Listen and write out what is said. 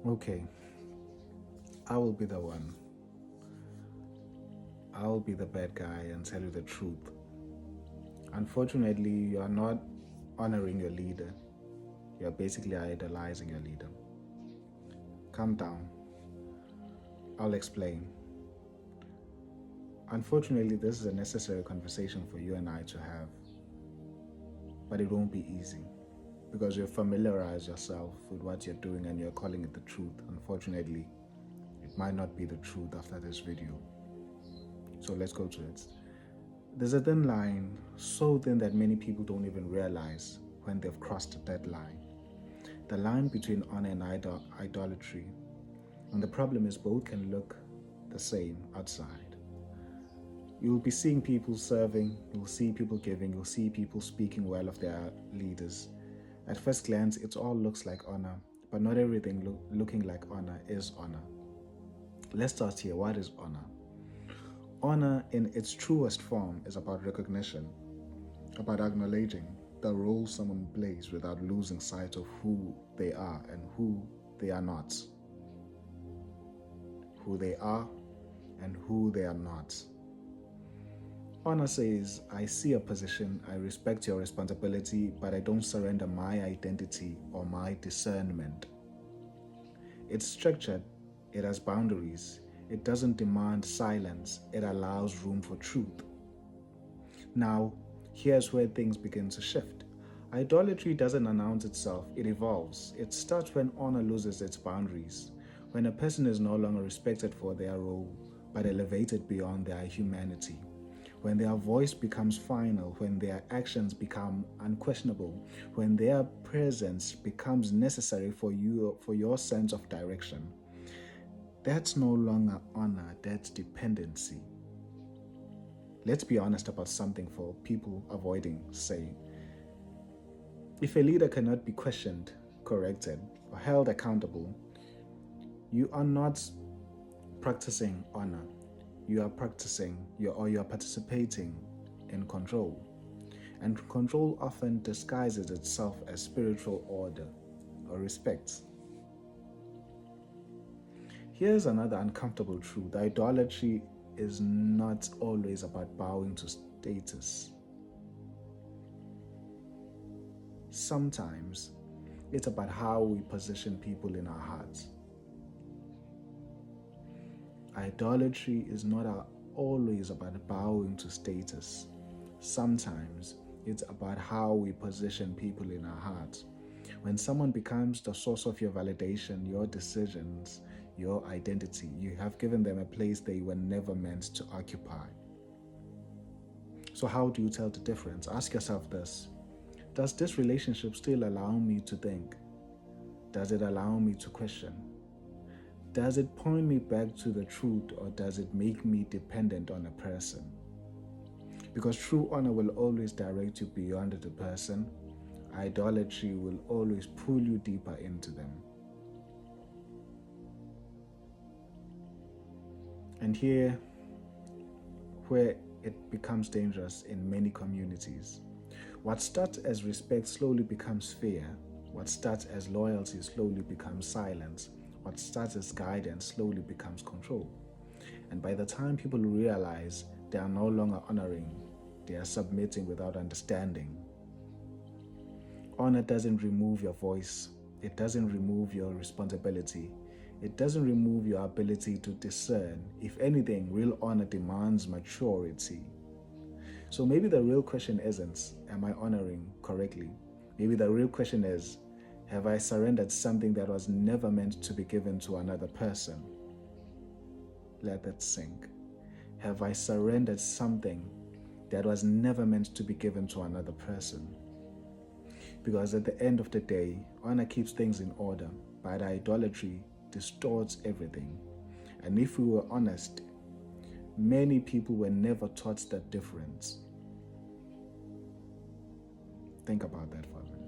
Okay, I will be the one. I'll be the bad guy and tell you the truth. Unfortunately, you are not honoring your leader. You are basically idolizing your leader. Calm down. I'll explain. Unfortunately, this is a necessary conversation for you and I to have, but it won't be easy because you've familiarized yourself with what you're doing and you're calling it the truth. Unfortunately, it might not be the truth after this video. So let's go to it. There's a thin line, so thin that many people don't even realize when they've crossed that line. The line between honor and idolatry. And the problem is both can look the same outside. You'll be seeing people serving, you'll see people giving, you'll see people speaking well of their leaders. At first glance, it all looks like honor, but not everything looking like honor is honor. Let's start here. What is honor? Honor in its truest form is about recognition, about acknowledging the role someone plays without losing sight of who they are and who they are not. Who they are and who they are not. Honor says, I see a position, I respect your responsibility, but I don't surrender my identity or my discernment. It's structured, it has boundaries, it doesn't demand silence, it allows room for truth. Now, here's where things begin to shift. Idolatry doesn't announce itself, it evolves. It starts when honor loses its boundaries, when a person is no longer respected for their role, but elevated beyond their humanity. When their voice becomes final, when their actions become unquestionable, when their presence becomes necessary for your sense of direction. That's no longer honor, that's dependency. Let's be honest about something for people avoiding saying. If a leader cannot be questioned, corrected, or held accountable, you are not practicing honor. You are participating in control. And control often disguises itself as spiritual order or respect. Here's another uncomfortable truth. Idolatry is not always about bowing to status. Sometimes it's about how we position people in our hearts. Idolatry is not always about bowing to status. Sometimes it's about how we position people in our hearts. When someone becomes the source of your validation, your decisions, your identity, you have given them a place they were never meant to occupy. So how do you tell the difference? Ask yourself this. Does this relationship still allow me to think? Does it allow me to question? Does it point me back to the truth, or does it make me dependent on a person? Because true honor will always direct you beyond the person. Idolatry will always pull you deeper into them. And here, where it becomes dangerous in many communities. What starts as respect slowly becomes fear. What starts as loyalty slowly becomes silence. What starts as guidance slowly becomes control. And by the time people realize they are no longer honoring, they are submitting without understanding. Honor doesn't remove your voice. It doesn't remove your responsibility. It doesn't remove your ability to discern. If anything, real honor demands maturity. So maybe the real question isn't, am I honoring correctly? Maybe the real question is, have I surrendered something that was never meant to be given to another person? Let that sink. Have I surrendered something that was never meant to be given to another person? Because at the end of the day, honor keeps things in order, but idolatry distorts everything. And if we were honest, many people were never taught that difference. Think about that for a minute.